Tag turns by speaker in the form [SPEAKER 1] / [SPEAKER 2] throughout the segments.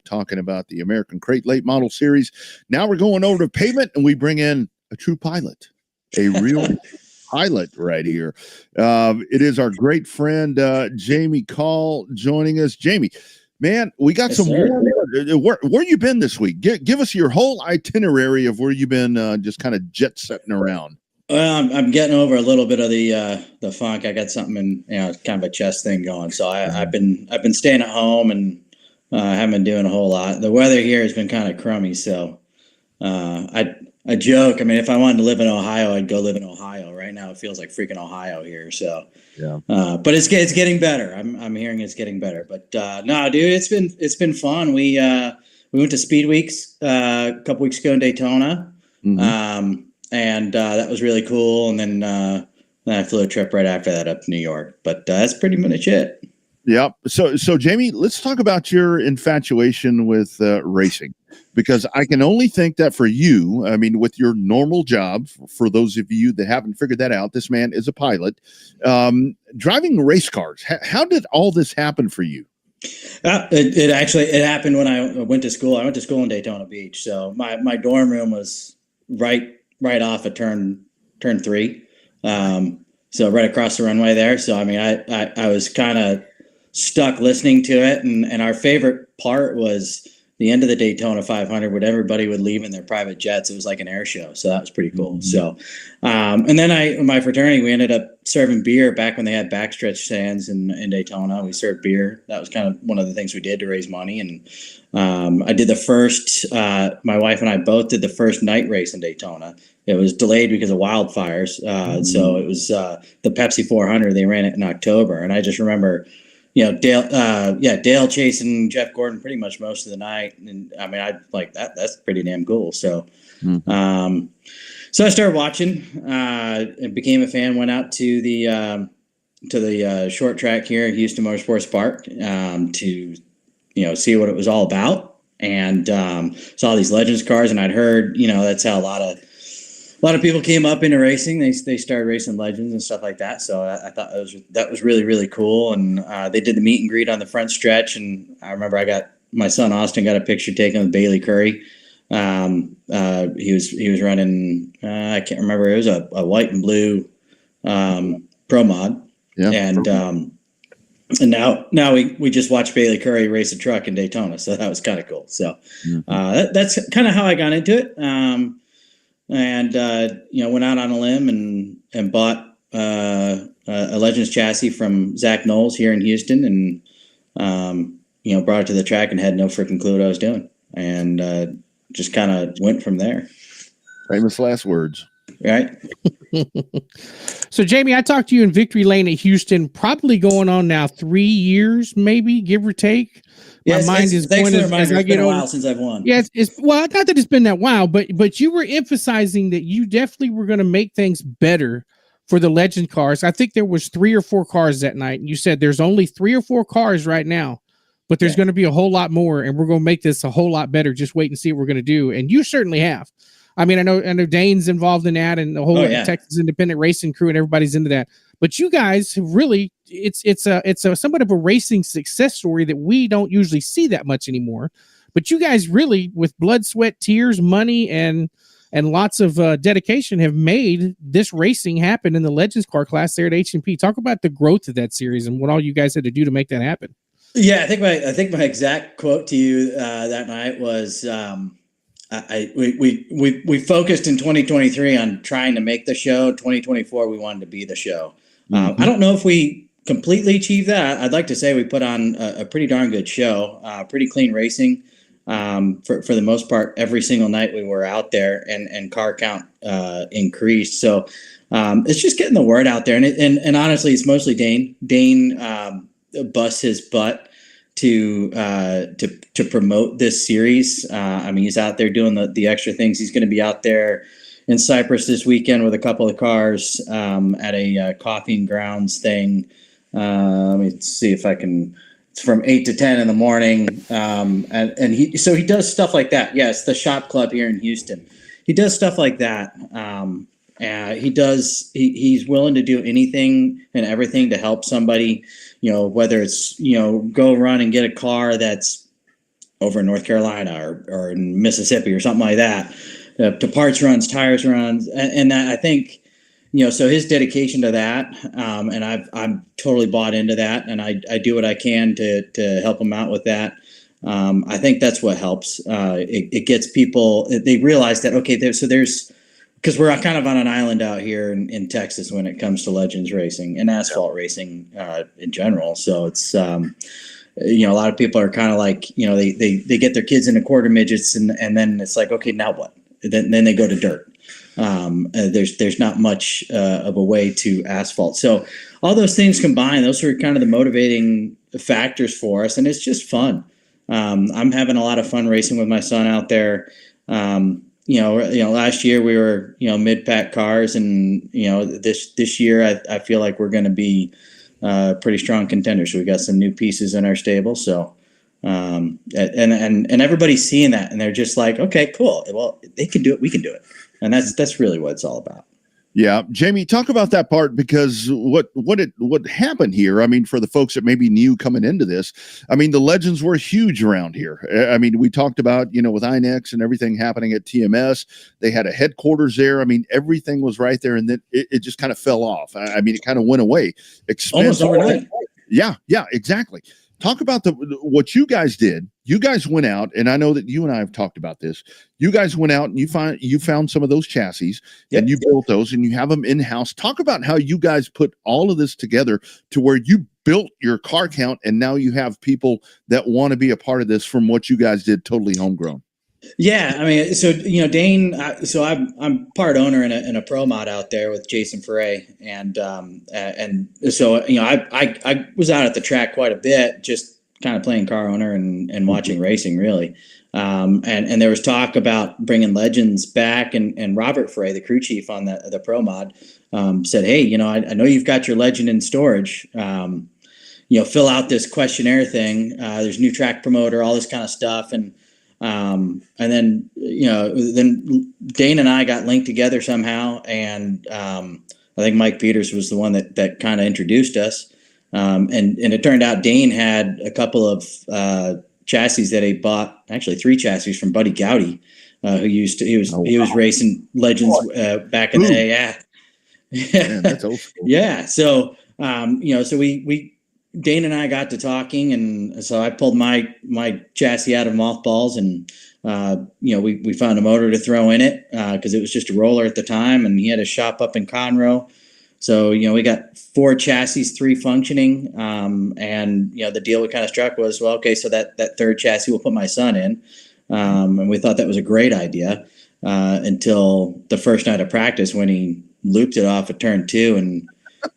[SPEAKER 1] talking about the American Crate Late Model Series. Now we're going over to pavement, and we bring in a true pilot, a real pilot right here. It is our great friend Jaime Call joining us. Jaime, man, we got some more. Where you been this week? Give us your whole itinerary of where you've been just kind of jet setting around.
[SPEAKER 2] Well, I'm getting over a little bit of the funk. I got something in, kind of a chest thing going. So I've been staying at home and haven't been doing a whole lot. The weather here has been kind of crummy. So I joke. I mean, if I wanted to live in Ohio, I'd go live in Ohio. Right now, it feels like freaking Ohio here. So
[SPEAKER 1] yeah.
[SPEAKER 2] But it's getting better. I'm hearing it's getting better. But no, dude, it's been fun. We went to Speed Weeks a couple weeks ago in Daytona.
[SPEAKER 1] Mm-hmm.
[SPEAKER 2] And that was really cool. And then I flew a trip right after that up to New York. But that's pretty much it.
[SPEAKER 1] Yep. So Jaime, let's talk about your infatuation with racing, because I can only think that for you, I mean, with your normal job, for those of you that haven't figured that out, this man is a pilot, driving race cars. How did all this happen for you?
[SPEAKER 2] It happened when I went to school. I went to school in Daytona Beach. So my dorm room was right off of turn 3. So right across the runway there. So, I mean, I was kind of stuck listening to it. And our favorite part was the end of the Daytona 500 when everybody would leave in their private jets. It was like an air show. So that was pretty cool. Mm-hmm. So, and then my fraternity, we ended up serving beer back when they had backstretch stands in Daytona. We served beer. That was kind of one of the things we did to raise money. And I did the first, my wife and I both did the first night race in Daytona. It was delayed because of wildfires. So it was the Pepsi 400. They ran it in October. And I just remember, Dale chasing Jeff Gordon pretty much most of the night. And I mean, I like that. That's pretty damn cool. So, so I started watching, and became a fan, went out to the short track here at Houston Motorsports Park, to, see what it was all about, and saw these Legends cars. And I'd heard, that's how a lot of people came up into racing. They started racing Legends and stuff like that. So I thought that was really, really cool. And they did the meet and greet on the front stretch. And I remember my son Austin got a picture taken with Bailey Curry. He was running, I can't remember. It was a white and blue Pro Mod.
[SPEAKER 1] Yeah.
[SPEAKER 2] And now we just watched Bailey Curry race a truck in Daytona. So that was kind of cool. So that's kind of how I got into it. And went out on a limb and bought a Legends chassis from Zach Knowles here in Houston, and brought it to the track and had no freaking clue what I was doing, and just kind of went from there.
[SPEAKER 1] Famous last words,
[SPEAKER 2] right?
[SPEAKER 3] So Jaime, I talked to you in Victory Lane at Houston, probably going on now 3 years, maybe, give or take.
[SPEAKER 2] Yeah, my mind is going as I get older. While since I've won.
[SPEAKER 3] Yeah, it's well, not that it's been that while, but you were emphasizing that you definitely were going to make things better for the Legend cars. I think there was 3 or 4 cars that night, and you said there's only 3 or 4 cars right now, but there's going to be a whole lot more, and we're going to make this a whole lot better. Just wait and see what we're going to do, and you certainly have. I mean, I know Dane's involved in that, and the whole Texas Independent Racing crew, and everybody's into that. But you guys have really, it's a somewhat of a racing success story that we don't usually see that much anymore. But you guys really, with blood, sweat, tears, money, and lots of dedication, have made this racing happen in the Legends car class there at H&P. Talk about the growth of that series and what all you guys had to do to make that happen.
[SPEAKER 2] Yeah, I think my exact quote to you that night was, we focused in 2023 on trying to make the show. 2024, we wanted to be the show. I don't know if we completely achieved that. I'd like to say we put on a pretty darn good show, pretty clean racing. For the most part, every single night we were out there, and car count increased. So it's just getting the word out there. And honestly, it's mostly Dane. Dane busts his butt to promote this series. I mean, he's out there doing the extra things. He's going to be out there in Cyprus this weekend with a couple of cars at a coffee and grounds thing. Let me see if I can. It's from 8 to 10 in the morning, and he does stuff like that. Yes, the shop club here in Houston. He does stuff like that. He's willing to do anything and everything to help somebody. Whether it's go run and get a car that's over in North Carolina or in Mississippi or something like that, to parts runs, tires runs. And I think, so his dedication to that, and I'm totally bought into that, and I do what I can to help him out with that. I think that's what helps. It gets people, they realize that, okay, there's, because we're kind of on an island out here in Texas when it comes to legends racing and asphalt racing in general. So it's, a lot of people are kind of like, they get their kids into quarter midgets and then it's like, okay, now what? Then they go to dirt. There's not much of a way to asphalt. So all those things combined, those are kind of the motivating factors for us, and it's just fun. I'm having a lot of fun racing with my son out there. Last year we were mid-pack cars, and this year I feel like we're going to be pretty strong contenders. So we got some new pieces in our stable. So and everybody's seeing that, and they're just like, okay, cool. Well, they can do it. We can do it. And that's really what it's all about.
[SPEAKER 1] Yeah. Jamie, talk about that part, because what happened here, I mean, for the folks that may be new coming into this, I mean, the legends were huge around here. I mean, we talked about, with INEX and everything happening at TMS, they had a headquarters there. I mean, everything was right there, and then it just kind of fell off. I mean, it kind of went away.
[SPEAKER 2] Almost overnight.
[SPEAKER 1] Yeah, exactly. Talk about what you guys did. You guys went out, and I know that you and I have talked about this. You guys went out and you found some of those chassis, and you built those, and you have them in-house. Talk about how you guys put all of this together to where you built your car count, and now you have people that want to be a part of this from what you guys did totally homegrown.
[SPEAKER 2] Yeah, I mean, so Dane. So I'm part owner in a pro mod out there with Jason Foray, and so I was out at the track quite a bit, just kind of playing car owner and watching racing really. And there was talk about bringing legends back, and Robert Foray, the crew chief on the pro mod, said, hey, I know you've got your legend in storage. Fill out this questionnaire thing. There's new track promoter, all this kind of stuff, and then then Dane and I got linked together somehow, and I think Mike Peters was the one that kind of introduced us, and it turned out Dane had a couple of chassis that he bought, actually 3 chassis from Buddy Gowdy, he was racing legends back in the day. Yeah,
[SPEAKER 1] Man, that's old school.
[SPEAKER 2] Yeah, so so we Dane and I got to talking, and so I pulled my chassis out of mothballs, and we found a motor to throw in it because it was just a roller at the time, and he had a shop up in Conroe. So we got 4 chassis, 3 functioning, and the deal we kind of struck was, well, okay, so that 3rd chassis we'll put my son in, and we thought that was a great idea until the first night of practice when he looped it off at turn 2 and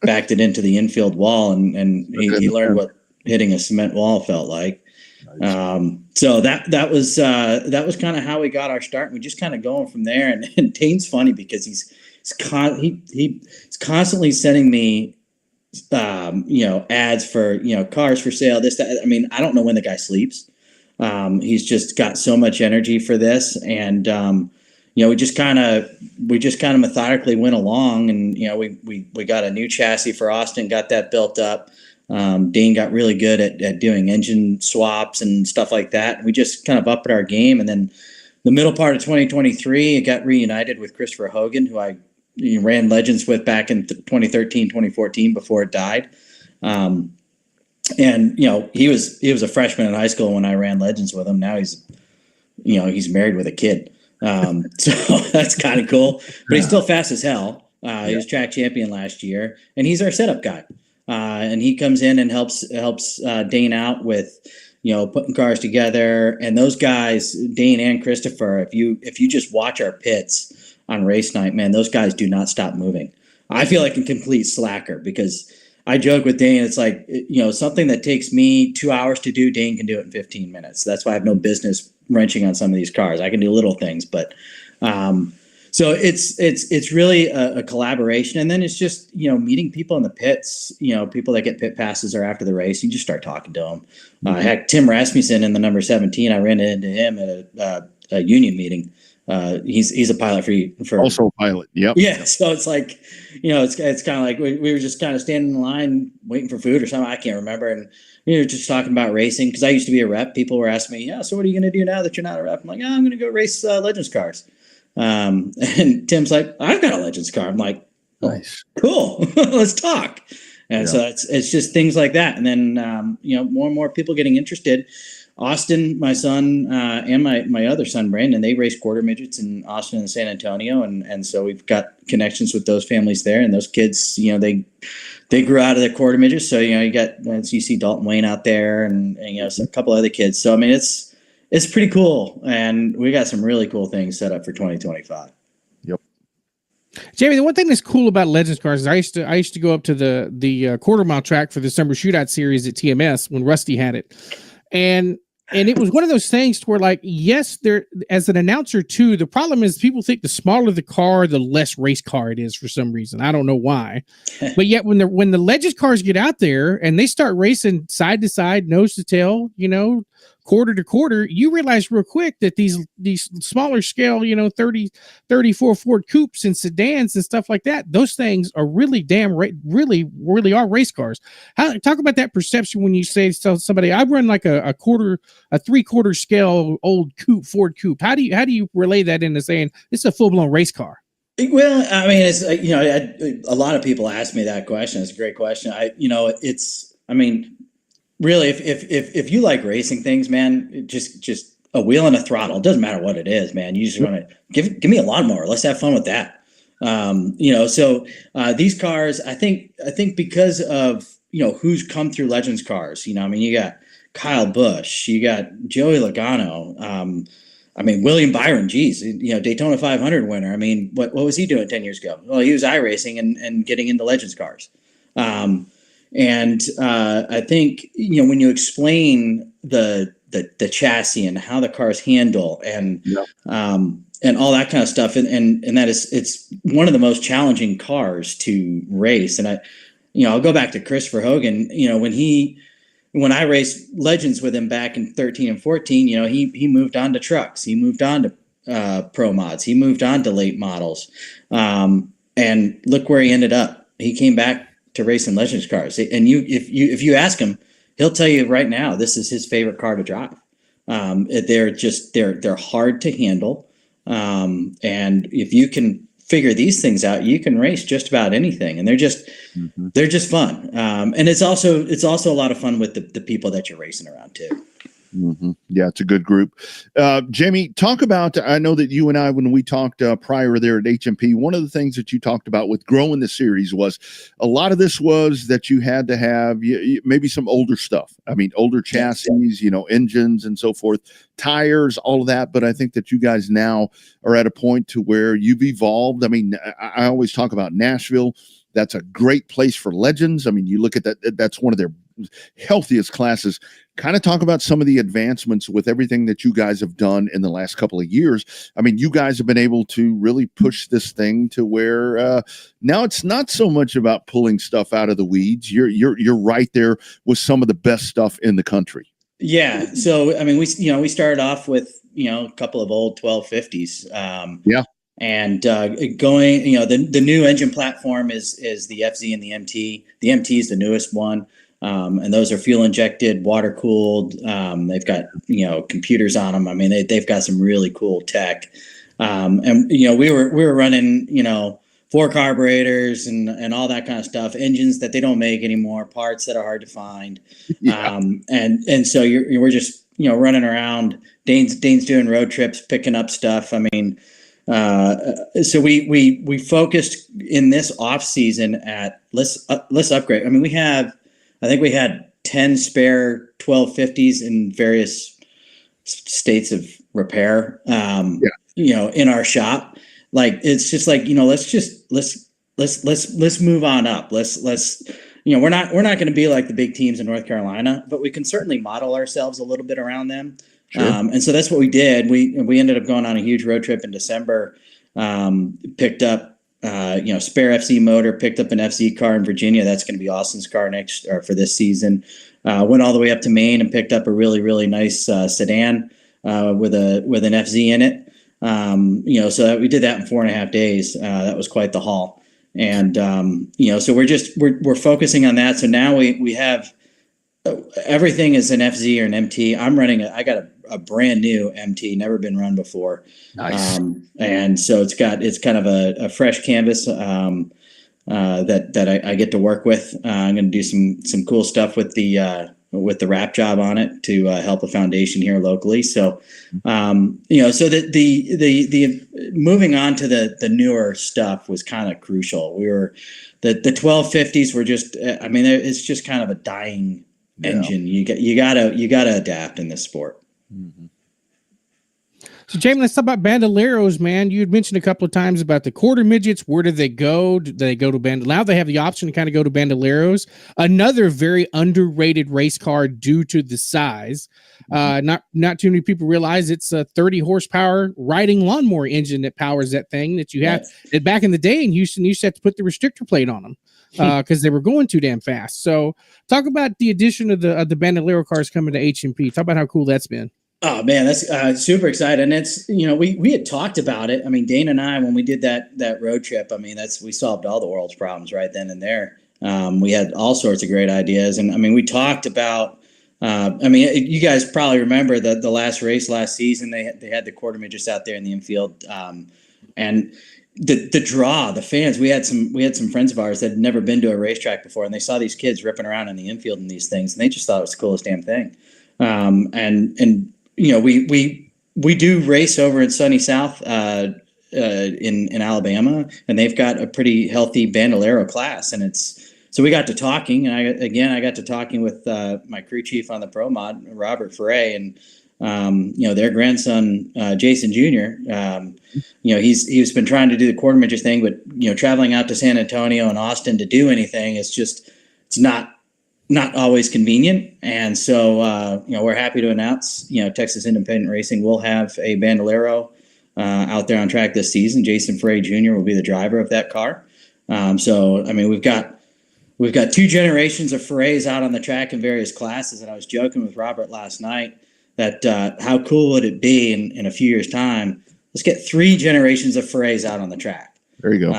[SPEAKER 2] backed it into the infield wall, and he learned what hitting a cement wall felt like. Nice. So that was kind of how we got our start. We just kind of going from there. And Dane's funny because he's constantly sending me ads for cars for sale. This, that. I mean, I don't know when the guy sleeps. He's just got so much energy for this, and we just kind of methodically went along, and we got a new chassis for Austin, got that built up. Dane got really good at doing engine swaps and stuff like that. We just kind of upped our game, and then the middle part of 2023, it got reunited with Christopher Hogan, who I ran Legends with back in 2013, 2014 before it died. And he was a freshman in high school when I ran Legends with him. Now he's married with a kid. So that's kind of cool, but he's still fast as hell. He was track champion last year, and he's our setup guy. And he comes in and helps Dane out with, putting cars together. And those guys, Dane and Christopher, if you just watch our pits on race night, man, those guys do not stop moving. I feel like a complete slacker because I joke with Dane. It's like, something that takes me 2 hours to do, Dane can do it in 15 minutes. That's why I have no business wrenching on some of these cars. I can do little things, but so it's really a collaboration. And then it's just, meeting people in the pits, people that get pit passes or after the race, you just start talking to them. Heck, Tim Rasmussen in the number 17, I ran into him at a union meeting he's a pilot for
[SPEAKER 1] Also a pilot. Yep.
[SPEAKER 2] yeah. So it's like, it's kind of like we were just kind of standing in line waiting for food or something. I can't remember. And we were just talking about racing because I used to be a rep. People were asking me, so what are you going to do now that you're not a rep? I'm like, I'm going to go race Legends cars. And Tim's like, I've got a Legends car. I'm like,
[SPEAKER 1] nice,
[SPEAKER 2] cool. Let's talk. And so it's just things like that. And then, more and more people getting interested. Austin, my son, and my other son, Brandon, they race quarter midgets in Austin and San Antonio. And so we've got connections with those families there. And those kids, they grew out of their quarter midgets. So, you see Dalton Wayne out there and a couple other kids. So, I mean, it's pretty cool. And we got some really cool things set up for 2025.
[SPEAKER 1] Yep.
[SPEAKER 3] Jamie, the one thing that's cool about Legends cars is I used to go up to the quarter mile track for the summer shootout series at TMS when Rusty had it. And it was one of those things where, like, yes, there, as an announcer too, the problem is people think the smaller the car, the less race car it is for some reason. I don't know why. But yet when the Legends cars get out there and they start racing side to side, nose to tail, quarter to quarter, you realize real quick that these smaller scale, 34 Ford coupes and sedans and stuff like that, those things are really really are race cars. Talk about that perception when you say to somebody, I run like a 3/4 scale old coupe, Ford coupe. How do you relay that into saying it's a full-blown race car?
[SPEAKER 2] Well, I mean, it's a lot of people ask me that question. It's a great question. Really, if you like racing things, man, just a wheel and a throttle. It doesn't matter what it is, man. You just want to give me a lawnmower. Let's have fun with that. So these cars, I think because of who's come through Legends cars. You got Kyle Busch, you got Joey Logano. William Byron. Geez, Daytona 500 winner. I mean, what was he doing 10 years ago? Well, he was iRacing and getting into Legends cars. And I think when you explain the chassis and how the cars handle and all that kind of stuff, and that it's one of the most challenging cars to race. And I'll go back to Christopher Hogan. When I raced Legends with him back in 13 and 14, he moved on to trucks, he moved on to pro mods, he moved on to late models, and look where he ended up. He came back to racing Legends cars, and if you ask him, he'll tell you right now this is his favorite car to drive. They're hard to handle, and if you can figure these things out, you can race just about anything, and they're just fun. And it's also a lot of fun with the people that you're racing around too.
[SPEAKER 1] Mm-hmm. Yeah, it's a good group. Jamie, talk about, I know that you and I, when we talked prior there at HMP, one of the things that you talked about with growing the series was a lot of this was that you had to have maybe some older stuff. Older chassis, engines and so forth, tires, all of that. But I think that you guys now are at a point to where you've evolved. I always talk about Nashville. That's a great place for Legends. You look at that, that's one of their healthiest classes. Kind of talk about some of the advancements with everything that you guys have done in the last couple of years. You guys have been able to really push this thing to where now it's not so much about pulling stuff out of the weeds. You're right there with some of the best stuff in the country.
[SPEAKER 2] Yeah. So we started off with a couple of old 1250s. And going, the new engine platform is the FZ and the MT. The MT is the newest one. And those are fuel injected, water cooled. They've got, computers on them. They've got some really cool tech. And we were running, 4 carburetors and all that kind of stuff, engines that they don't make anymore, parts that are hard to find.
[SPEAKER 1] Yeah.
[SPEAKER 2] And so we're just, running around. Dane's doing road trips, picking up stuff. So we focused in this off season at let's upgrade. I think we had 10 spare 1250s in various states of repair. In our shop, it's just let's move on up. We're not going to be like the big teams in North Carolina, but we can certainly model ourselves a little bit around them. Sure. And so that's what we did. We ended up going on a huge road trip in December. Picked up, spare FC motor. Picked up an FC car in Virginia. That's going to be Austin's car next or for this season. Went all the way up to Maine and picked up a really really nice sedan with an FZ in it. So that we did that in 4.5 days. That was quite the haul. And, so we're focusing on that. So now we have, everything is an FZ or an MT. I got a brand new MT, never been run before.
[SPEAKER 3] Nice.
[SPEAKER 2] And so it's kind of a fresh canvas, that I get to work with. I'm going to do some cool stuff with the wrap job on it to help a foundation here locally. So, so that the moving on to the newer stuff was kind of crucial. The 1250s were just, it's just kind of a dying engine. You gotta adapt in this sport.
[SPEAKER 1] Mm-hmm.
[SPEAKER 3] So, Jamie, let's talk about bandoleros, man. You had mentioned a couple of times about the quarter midgets. Where do they go? Do they go to bandoleros? Now they have the option to kind of go to bandoleros. Another very underrated race car due to the size. Not too many people realize it's a 30 horsepower riding lawnmower engine that powers that thing that you have. Yes. Back in the day in Houston, you used to have to put the restrictor plate on them because they were going too damn fast. So, talk about the addition of the bandolero cars coming to HMP. Talk about how cool that's been.
[SPEAKER 2] Oh man, that's super exciting. And it's, we had talked about it. I mean, Dane and I, when we did that road trip, we solved all the world's problems right then and there. We had all sorts of great ideas. And we talked about, you guys probably remember the last race last season, they had the quarter midgets out there in the infield. And the draw, the fans, we had some friends of ours that had never been to a racetrack before, and they saw these kids ripping around in the infield in these things, and they just thought it was the coolest damn thing. We do race over in sunny South in Alabama, and they've got a pretty healthy bandolero class. And so we got to talking, and I got to talking with my crew chief on the Pro Mod, Robert Ferre, and their grandson Jason Jr. He's been trying to do the quarter midget thing, but traveling out to San Antonio and Austin to do anything, it's not always convenient. And so, we're happy to announce, Texas Independent Racing will have a bandolero out there on track this season. Jason Frey Jr. will be the driver of that car. We've got 2 generations of Freys out on the track in various classes. And I was joking with Robert last night that how cool would it be in a few years' time? Let's get 3 generations of Freys out on the track.
[SPEAKER 1] There you go.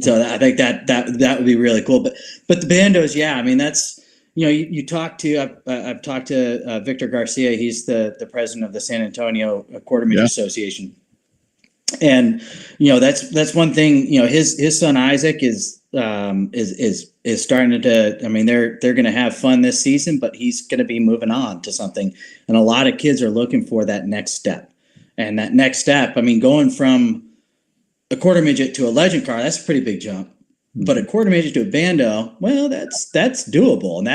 [SPEAKER 2] So I think that would be really cool. But the bandos, that's, you talk to, I've talked to Victor Garcia. He's the president of the San Antonio Quarter Midget Association. And, that's one thing, his son Isaac is starting to, they're going to have fun this season, but he's going to be moving on to something. And a lot of kids are looking for that next step. And that next step, going from a quarter midget to a legend car, that's a pretty big jump. But a quarter midget to a bando, well, that's doable. And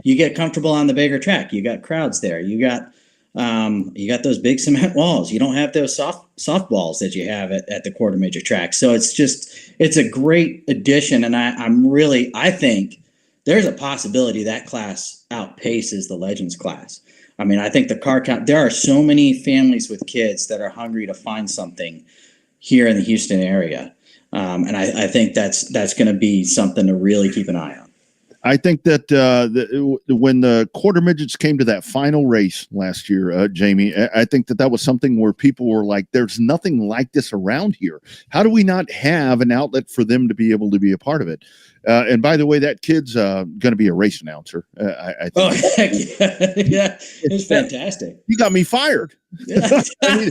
[SPEAKER 2] you get comfortable on the bigger track. You got crowds there. You got those big cement walls. You don't have those soft balls that you have at the quarter midget track. So it's a great addition. And I think there's a possibility that class outpaces the legends class. I think the car count, there are so many families with kids that are hungry to find something here in the Houston area. And I think that's going to be something to really keep an eye on.
[SPEAKER 1] I think that when the quarter midgets came to that final race last year, Jamie, I think that was something where people were like, there's nothing like this around here. How do we not have an outlet for them to be able to be a part of it? And by the way, that kid's going to be a race announcer. I think.
[SPEAKER 2] Oh, heck yeah. It's fantastic.
[SPEAKER 1] You got me fired.
[SPEAKER 2] That's who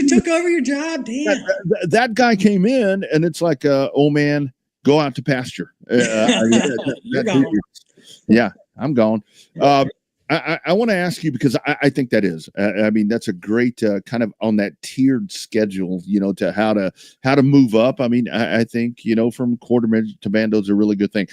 [SPEAKER 2] took over your job, damn.
[SPEAKER 1] That guy came in, and it's like, oh, man, go out to pasture.
[SPEAKER 2] You're gone.
[SPEAKER 1] Yeah, I'm gone. I want to ask you, because I think that is, that's a great kind of on that tiered schedule, to how to move up. I think, from quarter midget to bando is a really good thing.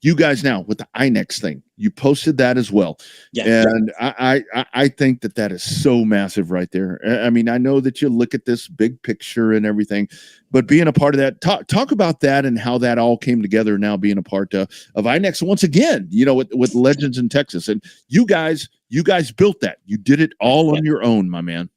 [SPEAKER 1] You guys now with the INEX thing, you posted that as well. Yeah. And I think that is so massive right there. I know that you look at this big picture and everything, but being a part of that, talk about that and how that all came together now being a part of INEX once again, with Legends in Texas. And you guys built that. You did it all on your own, my man.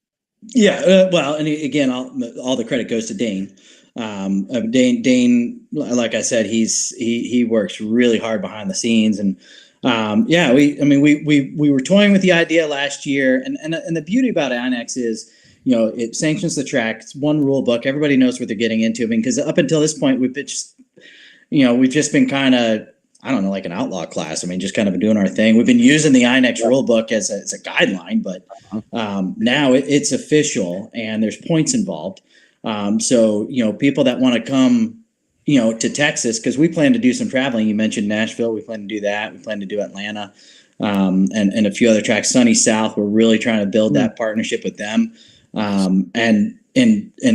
[SPEAKER 2] Yeah. Well, and again, all the credit goes to Dane. Dane, like I said, he works really hard behind the scenes, and we were toying with the idea last year, and the beauty about INEX is, it sanctions the track. It's one rule book. Everybody knows what they're getting into. I mean, because up until this point, we've just been kind of, I don't know, like an outlaw class. I mean, just kind of doing our thing. We've been using the INEX rule book as a guideline, but now it's official and there's points involved. So, people that want to come, to Texas, because we plan to do some traveling. You mentioned Nashville. We plan to do that. We plan to do Atlanta, and a few other tracks. Sunny South. We're really trying to build that partnership with them, and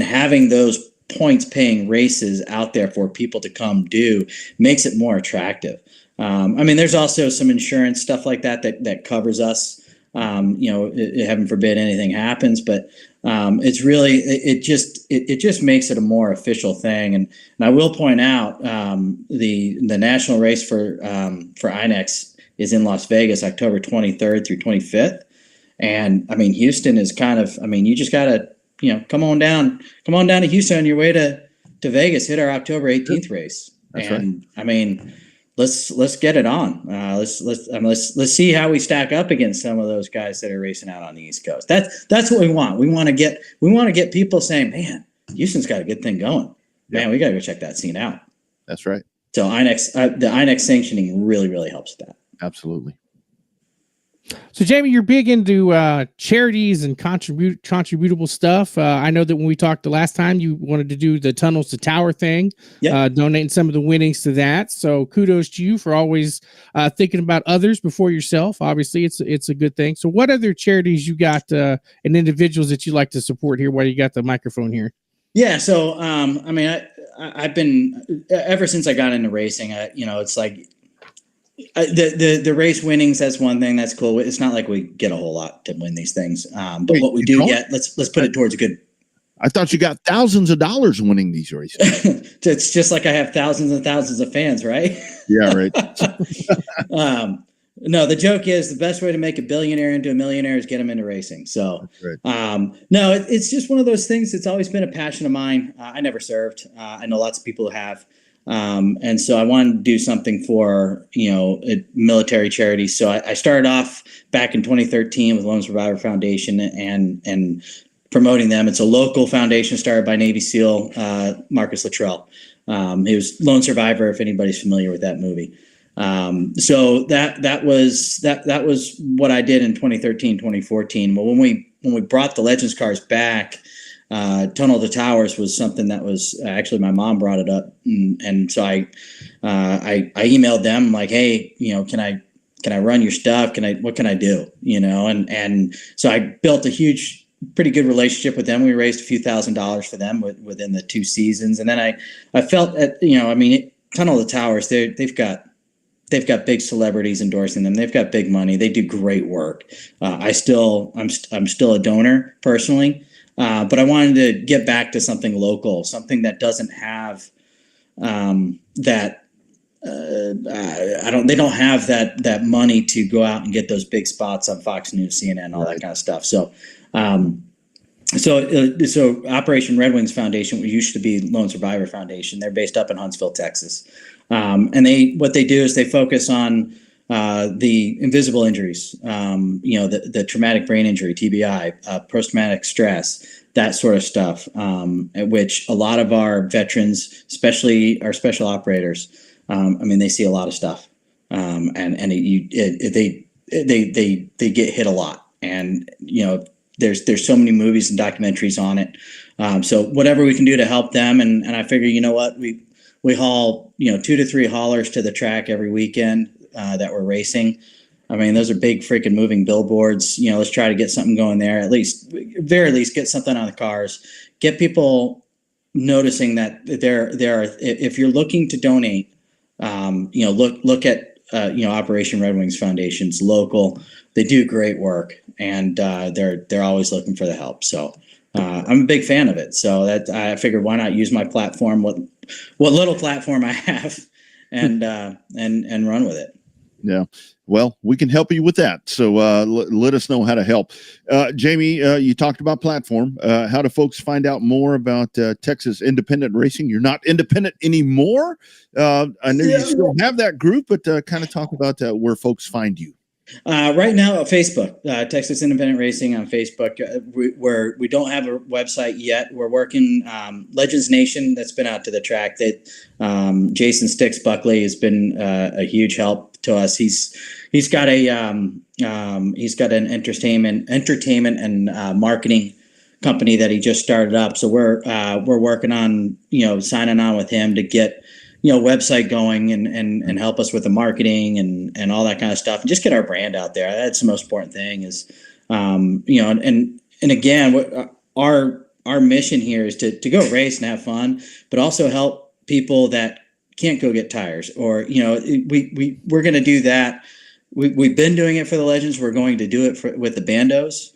[SPEAKER 2] having those points paying races out there for people to come do makes it more attractive. I mean, there's also some insurance stuff like that covers us. Heaven forbid anything happens, but it's really it just makes it a more official thing. And I will point out the national race for INEX is in Las Vegas, October 23rd through 25th. And I mean, Houston is kind of, I mean, you just gotta, come on down to Houston on your way to Vegas, hit our October 18th race.
[SPEAKER 1] That's
[SPEAKER 2] and right. I mean, let's get it on. Let's see how we stack up against some of those guys that are racing out on the East Coast. That's what we want. We want to get people saying, man, Houston's got a good thing going. Man, we got to go check that scene out.
[SPEAKER 1] That's right.
[SPEAKER 2] So the INEX sanctioning really, really helps that.
[SPEAKER 1] Absolutely.
[SPEAKER 3] So, Jamie, you're big into charities and contributable stuff. I know that when we talked the last time, you wanted to do the Tunnels to Tower thing, donating some of the winnings to that. So, kudos to you for always thinking about others before yourself. Obviously, it's a good thing. So, what other charities you got and individuals that you like to support here? While you got the microphone here.
[SPEAKER 2] Yeah. So, I mean, I've been ever since I got into racing. It's like. The race winnings, that's one thing that's cool. It's not like we get a whole lot to win these things, but what we do get, let's put it towards a good.
[SPEAKER 1] I thought you got thousands of dollars winning these races.
[SPEAKER 2] It's just like I have thousands and thousands of fans, right?
[SPEAKER 1] Yeah, right.
[SPEAKER 2] No, the joke is the best way to make a billionaire into a millionaire is get them into racing. So,
[SPEAKER 1] right.
[SPEAKER 2] No, it's just one of those things. It's always been a passion of mine. I never served. I know lots of people who have. And so I wanted to do something for, a military charity. So I started off back in 2013 with Lone Survivor Foundation and promoting them. It's a local foundation started by Navy SEAL, Marcus Luttrell. He was Lone Survivor, if anybody's familiar with that movie. So that was what I did in 2013, 2014. Well, when we brought the Legends cars back, Tunnel to Towers was something that was actually my mom brought it up, and so I emailed them like, hey, can I run your stuff? What can I do? And so I built a pretty good relationship with them. We raised a few $1,000s for them within the 2 seasons, and then I felt that Tunnel to Towers, they've got big celebrities endorsing them. They've got big money. They do great work. I'm still a donor personally. But I wanted to get back to something local, something that doesn't have that. They don't have that money to go out and get those big spots on Fox News, CNN, all that kind of stuff. So, so Operation Red Wings Foundation, which used to be Lone Survivor Foundation, they're based up in Huntsville, Texas, and what they do is they focus on the invisible injuries, the traumatic brain injury, TBI, post-traumatic stress, that sort of stuff, which a lot of our veterans, especially our special operators, they see a lot of stuff, and they get hit a lot, and there's so many movies and documentaries on it. So whatever we can do to help them, and I figure, we haul 2 to 3 haulers to the track every weekend. That we're racing. Those are big freaking moving billboards. Let's try to get something going there. Very least get something on the cars. Get people noticing that there are. If you're looking to donate, look at Operation Red Wings Foundation's local. They do great work, and they're always looking for the help. So I'm a big fan of it. So that I figured, why not use my platform, what little platform I have, and run with it.
[SPEAKER 1] Yeah. Well, we can help you with that. So let us know how to help. Jamie, you talked about platform. How do folks find out more about Texas independent racing? You're not independent anymore. I know you still have that group, but kind of talk about where folks find you.
[SPEAKER 2] Right now, Facebook, Texas Independent Racing on Facebook. We don't have a website yet. We're working Legends Nation. That's been out to the track. That Jason Sticks Buckley has been a huge help to us. He's got an entertainment and marketing company that he just started up. So we're working on signing on with him to get website going and help us with the marketing and all that kind of stuff, and just get our brand out there. That's the most important thing is, and again, our mission here is to go race and have fun, but also help people that can't go get tires, or, we're going to do that. We've been doing it for the Legends. We're going to do it with the Bandos.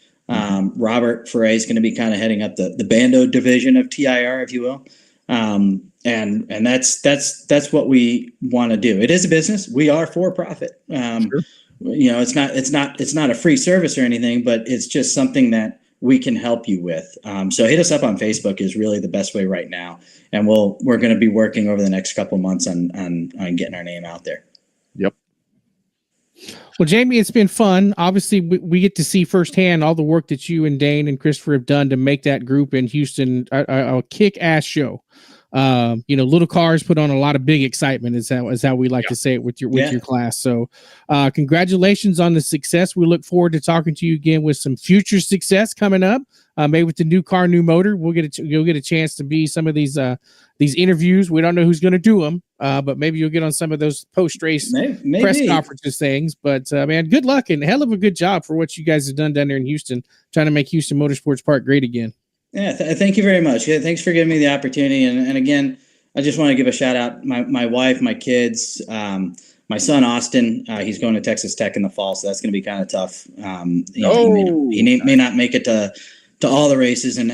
[SPEAKER 2] Robert Foray is going to be kind of heading up the Bando division of TIR, if you will. And that's what we want to do. It is a business. We are for profit. Sure. It's not a free service or anything, but it's just something that we can help you with. So hit us up on Facebook is really the best way right now. And we're going to be working over the next couple of months on getting our name out there.
[SPEAKER 1] Yep.
[SPEAKER 3] Well, Jamie, it's been fun. Obviously, we get to see firsthand all the work that you and Dane and Christopher have done to make that group in Houston a kick-ass show. Little cars put on a lot of big excitement is how we like to say it with your class. So congratulations on the success. We look forward to talking to you again with some future success coming up. Maybe with the new car, new motor, you'll get a chance to be some of these interviews. We don't know who's going to do them, but maybe you'll get on some of those post-race press conferences things. But man, good luck and hell of a good job for what you guys have done down there in Houston, trying to make Houston Motorsports Park great again.
[SPEAKER 2] Yeah, thank you very much. Yeah, thanks for giving me the opportunity. And again, I just want to give a shout out my wife, my kids, my son Austin. He's going to Texas Tech in the fall, so that's going to be kind of tough. He may not make it to all the races, and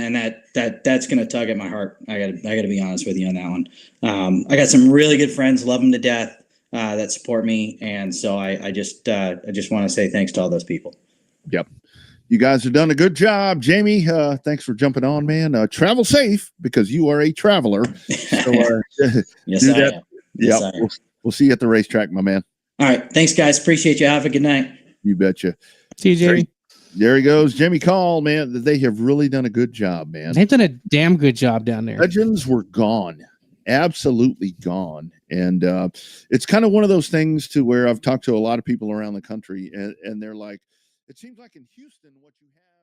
[SPEAKER 2] that's going to tug at my heart. I got to be honest with you on that one. I got some really good friends, love them to death, that support me, and so I just want to say thanks to all those people.
[SPEAKER 1] Yep. You guys have done a good job. Jamie, thanks for jumping on, man. Travel safe because you are a traveler. So,
[SPEAKER 2] yes, I am. Yes, I am.
[SPEAKER 1] We'll see you at the racetrack, my man.
[SPEAKER 2] All right. Thanks, guys. Appreciate you. Have a good night.
[SPEAKER 1] You betcha.
[SPEAKER 3] See you, Jamie.
[SPEAKER 1] There he goes. Jaime Call, man. They have really done a good job, man.
[SPEAKER 3] They've done a damn good job down there.
[SPEAKER 1] Legends were gone. Absolutely gone. And it's kind of one of those things to where I've talked to a lot of people around the country, and they're like, it seems like in Houston, what you have